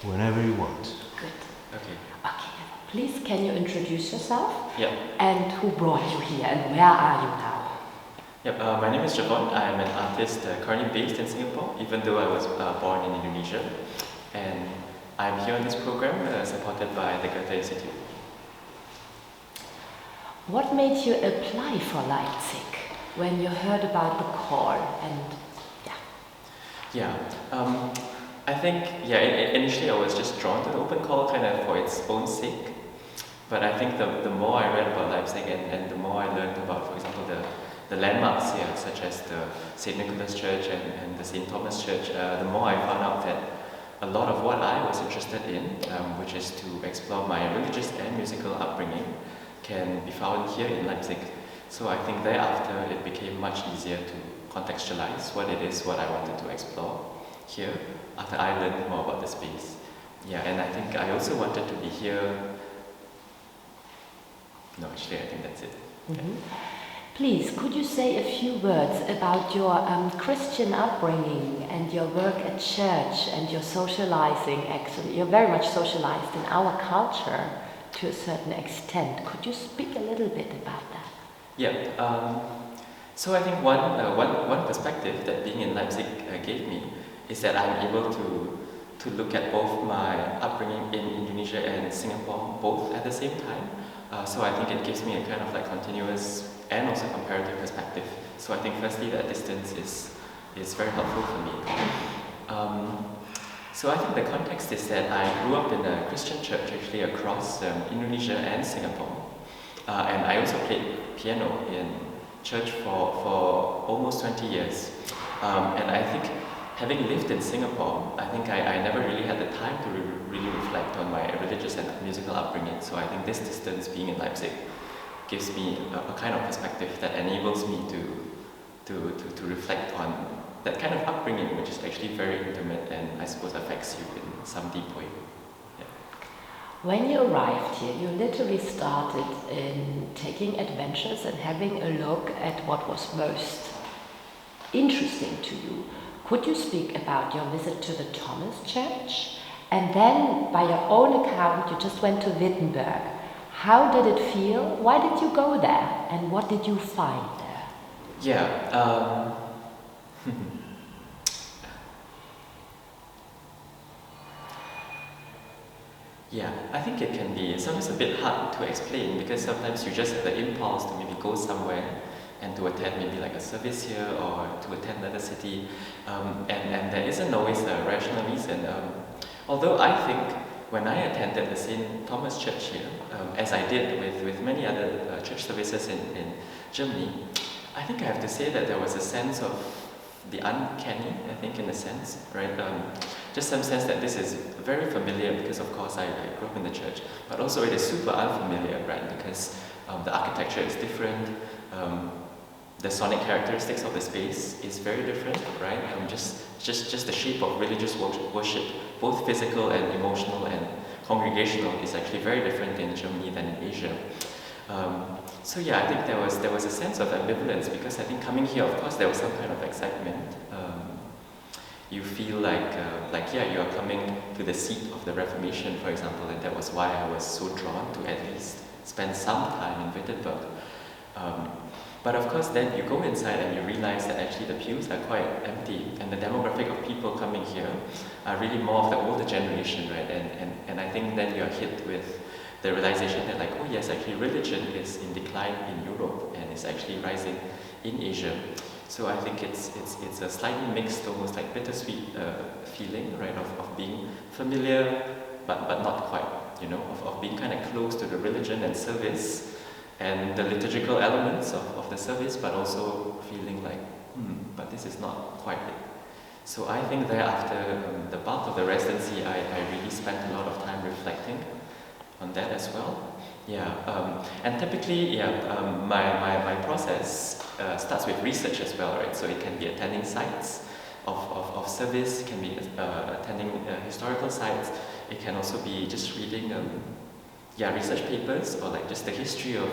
whenever you want. Good. Okay. Okay. Please, can you introduce yourself? Yep. And who brought you here and where are you now? Yep. My name is Jevon. I am an artist currently based in Singapore, even though I was born in Indonesia. And I'm here on this program supported by the Goethe Institute. What made you apply for Leipzig when you heard about the call and I think, initially I was just drawn to the open call kind of for its own sake. But I think the more I read about Leipzig and the more I learned about, for example, the landmarks here, such as the St. Nicholas Church and the St. Thomas Church, the more I found out that a lot of what I was interested in, which is to explore my religious and musical upbringing, can be found here in Leipzig. So I think thereafter it became much easier to contextualize what it is what I wanted to explore here after I learned more about the space. Yeah, and I think I also wanted to be here. No, actually I think that's it. Mm-hmm. Please, could you say a few words about your Christian upbringing and your work at church and your socializing? Actually, you're very much socialized in our culture to a certain extent. Could you speak a little bit about that? Yeah. So I think one perspective that being in Leipzig gave me is that I'm able to look at both my upbringing in Indonesia and Singapore both at the same time. So I think it gives me a kind of like continuous and also comparative perspective. So I think firstly that distance is very helpful for me. So I think the context is that I grew up in a Christian church actually across Indonesia and Singapore. And I also played piano in church for almost 20 years. And I think having lived in Singapore, I think I never really had the time to really reflect on my religious and musical upbringing. So I think this distance being in Leipzig gives me a kind of perspective that enables me to reflect on that kind of upbringing, which is actually very intimate and I suppose affects you in some deep way. Yeah. When you arrived here, you literally started in taking adventures and having a look at what was most interesting to you. Could you speak about your visit to the Thomas Church? And then, by your own account, you just went to Wittenberg. How did it feel? Why did you go there? And what did you find there? Yeah. Yeah, I think it can be sometimes a bit hard to explain because sometimes you just have the impulse to maybe go somewhere and to attend maybe like a service here or to attend another city, and there isn't always a rational reason. Although I think when I attended the St. Thomas Church here, as I did with many other church services in Germany, I think I have to say that there was a sense of the uncanny, I think, in a sense, right? Just some sense that this is very familiar because, of course, I grew up in the church, but also it is super unfamiliar, right? Because the architecture is different, the sonic characteristics of the space is very different, right? Just the shape of religious worship, both physical and emotional and congregational, is actually very different in Germany than in Asia. So yeah, I think there was a sense of ambivalence because I think coming here, of course, there was some kind of excitement. You feel like you are coming to the seat of the Reformation, for example, and that was why I was so drawn to at least spend some time in Wittenberg. But of course, then you go inside and you realize that actually the pews are quite empty, and the demographic of people coming here are really more of the older generation, right? And I think then you're hit with the realization that, like, oh yes, actually religion is in decline in Europe and is actually rising in Asia. So I think it's a slightly mixed, almost like bittersweet feeling, right, of being familiar but not quite, you know, of being kind of close to the religion and service and the liturgical elements of the service, but also feeling like, but this is not quite it. So I think thereafter, the bulk of the residency, I really spent a lot of time reflecting on that as well. Yeah, and typically, my process starts with research as well, right? So it can be attending sites of service, it can be attending historical sites, it can also be just reading research papers or like just the history of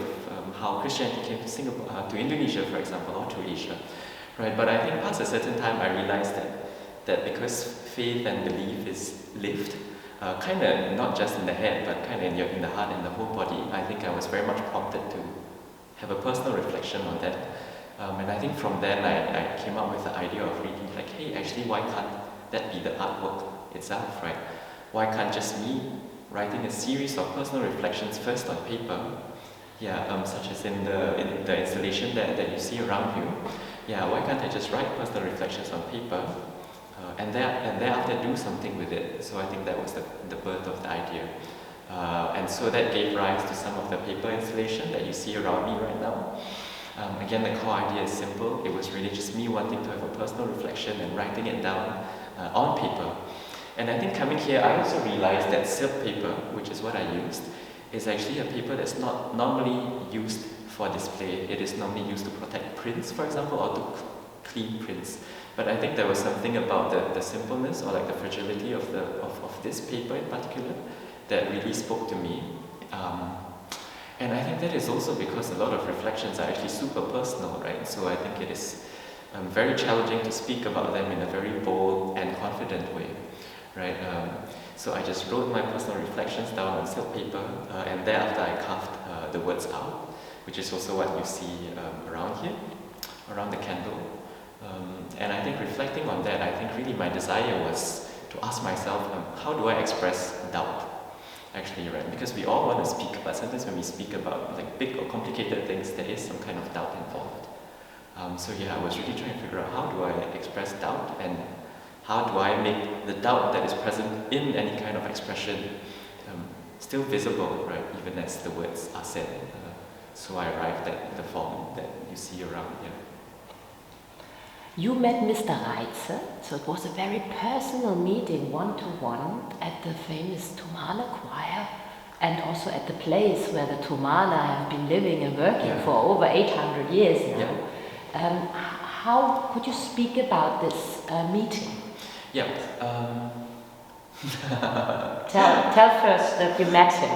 how Christianity came to Singapore, to Indonesia, for example, or to Asia, right? But I think past a certain time, I realized that because faith and belief is lived, kind of not just in the head, but kind of in the heart and the whole body. I think I was very much prompted to have a personal reflection on that. And I think from then I came up with the idea of reading, like, hey, actually, why can't that be the artwork itself, right? Why can't just me writing a series of personal reflections first on paper, such as in the installation that you see around you, why can't I just write personal reflections on paper, and thereafter do something with it? So I think that was the birth of the idea. And so that gave rise to some of the paper installation that you see around me right now. Again, the core idea is simple. It was really just me wanting to have a personal reflection and writing it down on paper. And I think coming here, I also realized that silk paper, which is what I used, is actually a paper that's not normally used for display. It is normally used to protect prints, for example, or to clean prints. But I think there was something about the simpleness or like the fragility of this paper in particular that really spoke to me. And I think that is also because a lot of reflections are actually super personal, right? So I think it is very challenging to speak about them in a very bold and confident way, right? So I just wrote my personal reflections down on silk paper, and thereafter I carved the words out, which is also what you see around here, around the candle. And I think reflecting on that, I think really my desire was to ask myself, how do I express doubt? Actually, right? Because we all want to speak, but sometimes when we speak about like big or complicated things, there is some kind of doubt involved. So I was really trying to figure out how do I express doubt, and how do I make the doubt that is present in any kind of expression still visible, right? Even as the words are said. So I arrived at the form that you see around here. You met Mr. Reitze, so it was a very personal meeting, one-to-one, at the famous Thomane choir, and also at the place where the Thomane have been living and working for over 800 years now. How could you speak about this meeting? Tell first that you met him.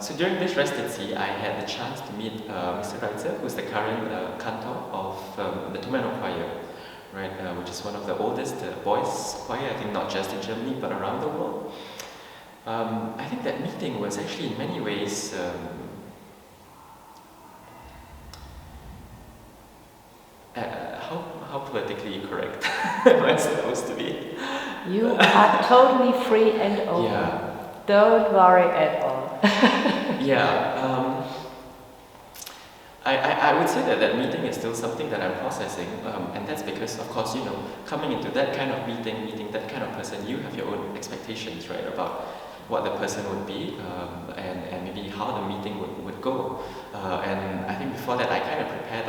So during this residency, I had the chance to meet Mr. Reitze, who's the current cantor of the Thomane choir, right? Which is one of the oldest boys choir, I think not just in Germany, but around the world. I think that meeting was actually in many ways how politically correct am I supposed to be? You are totally free and open. Don't worry at all. I would say that meeting is still something that I'm processing, and that's because, of course, coming into that kind of meeting that kind of person, you have your own expectations, right, about what the person would be, and maybe how the meeting would go. And I think before that, I kind of prepared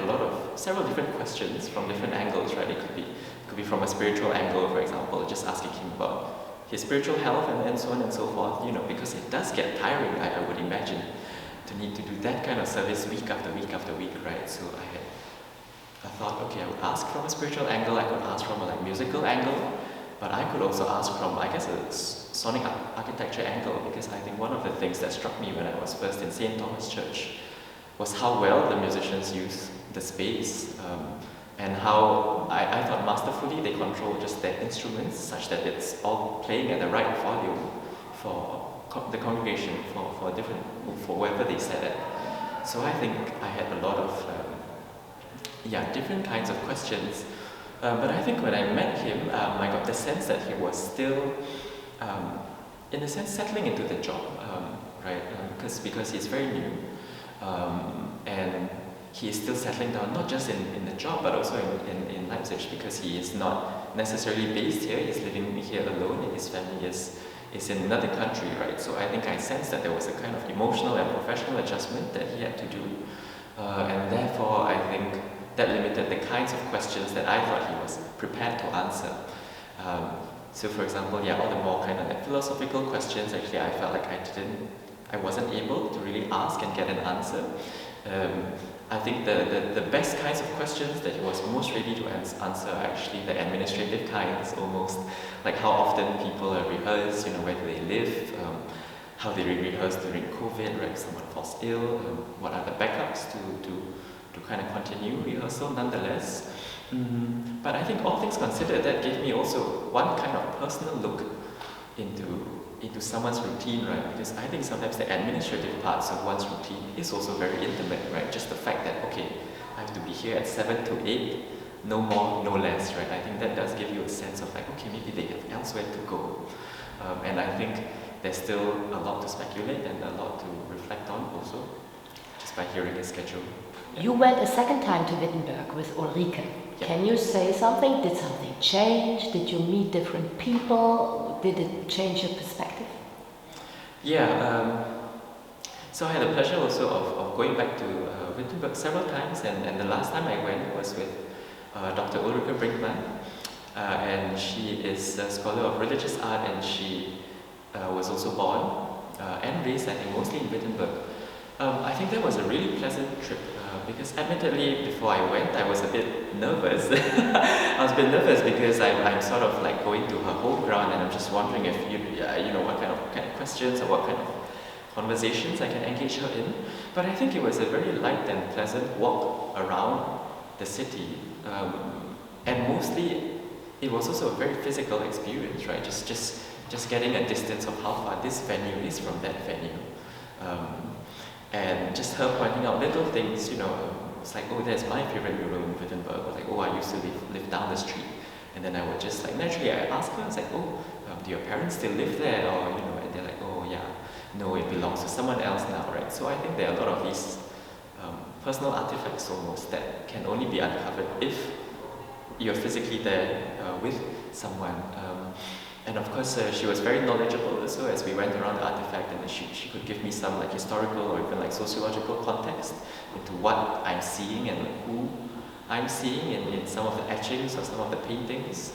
several different questions from different angles, right? It could be from a spiritual angle, for example, just asking him about his spiritual health and so on and so forth, because it does get tiring, I would imagine, to need to do that kind of service week after week after week, right? So I thought, okay, I would ask from a spiritual angle, I could ask from a musical angle, but I could also ask from, I guess, a sonic architecture angle, because I think one of the things that struck me when I was first in St. Thomas Church was how well the musicians use the space, and how I thought masterfully they control just their instruments such that it's all playing at the right volume for the congregation, for wherever they sat at. So I think I had a lot of different kinds of questions, but I think when I met him, I got the sense that he was still, in a sense, settling into the job, right? Because he's very new, and he is still settling down, not just in the job, but also in Leipzig, because he is not necessarily based here. He's living here alone, and his family is in another country, right? So I think I sensed that there was a kind of emotional and professional adjustment that he had to do, and therefore I think that limited the kinds of questions that I thought he was prepared to answer. So for example, all the more kind of like philosophical questions, actually I felt like I wasn't able to really ask and get an answer. I think the best kinds of questions that he was most ready to answer are actually the administrative kinds, almost, like how often people rehearse, where do they live, how they rehearse during COVID, right, if someone falls ill, what are the backups to kind of continue rehearsal nonetheless. But I think all things considered, that gave me also one kind of personal look into someone's routine, right? Because I think sometimes the administrative parts of one's routine is also very intimate, right? Just the fact that, okay, I have to be here at 7 to 8, no more, no less, right? I think that does give you a sense of like, okay, maybe they have elsewhere to go. And I think there's still a lot to speculate and a lot to reflect on also, just by hearing the schedule. Yeah. You went a second time to Wittenberg with Ulrike. Yeah. Can you say something? Did something change? Did you meet different people? Did it change your perspective? Yeah, so I had the pleasure also of going back to Wittenberg several times, and the last time I went was with Dr. Ulrike Brinkmann, and she is a scholar of religious art, and she was also born and raised, I think, mostly in Wittenberg. I think that was a really pleasant trip because admittedly before I went I was a bit nervous. I was a bit nervous because I'm sort of like going to her home ground and I'm just wondering if you know what kind of questions or what kind of conversations I can engage her in. But I think it was a very light and pleasant walk around the city, and mostly it was also a very physical experience, right? Just getting a distance of how far this venue is from that venue. And just her pointing out little things, you know, it's like, oh, there's my favorite mural in Wittenberg, or like, oh, I used to live down the street. And then I would just like, naturally I ask her, I was like, oh, do your parents still live there? Or, you know, and they're like, oh yeah, no, it belongs to someone else now, right? So I think there are a lot of these personal artifacts almost that can only be uncovered if you're physically there with someone. And of course, she was very knowledgeable also as we went around the artifact, and she could give me some like historical or even like sociological context into what I'm seeing and like, who I'm seeing in some of the etchings or some of the paintings.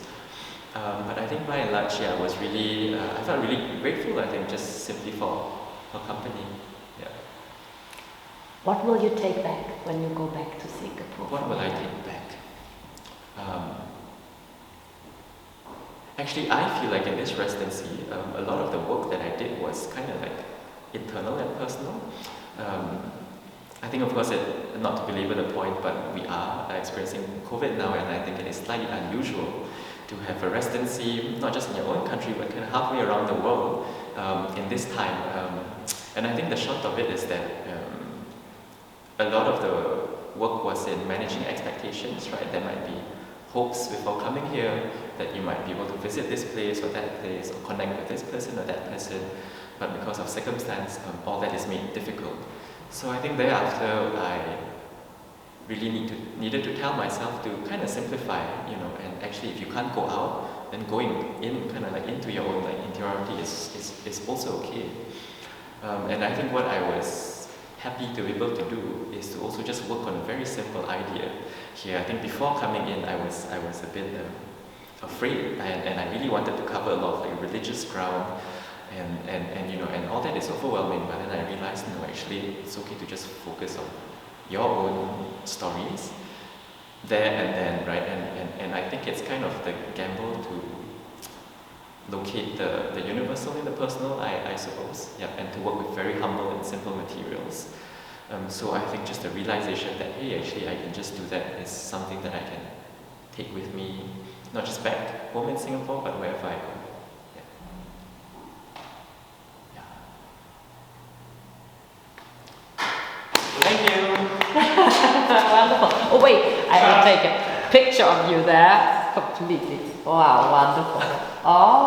But I think by and large, yeah, I was really, I felt really grateful, I think, just simply for her company. Yeah. What will you take back when you go back to Singapore? What will I take back? Actually, I feel like in this residency, a lot of the work that I did was kind of like internal and personal. I think, of course, not to belabor the point, but we are experiencing COVID now, and I think it is slightly unusual to have a residency, not just in your own country, but kind of halfway around the world in this time. And I think the short of it is that a lot of the work was in managing expectations, right? There might be hopes before coming here that you might be able to visit this place or that place or connect with this person or that person, but because of circumstance, all that is made difficult. So I think thereafter I really needed to tell myself to kind of simplify, you know, and actually if you can't go out, then going in kind of like into your own like interiority is also okay. And I think what I was happy to be able to do is to also just work on a very simple idea here. I think before coming in, I was a bit afraid, and I really wanted to cover a lot of like religious ground, and you know, and all that is overwhelming. But then I realized, no, actually, it's okay to just focus on your own stories there and then, right? And I think it's kind of the gamble to locate the universal in the personal, I suppose, yeah, and to work with very humble and simple materials. So I think just the realization that, hey, actually I can just do that is something that I can take with me, not just back home in Singapore, but wherever I go. Yeah. Yeah. Thank you. Wonderful. Oh wait, I will take a picture of you there. Completely. Wow, wonderful. Oh.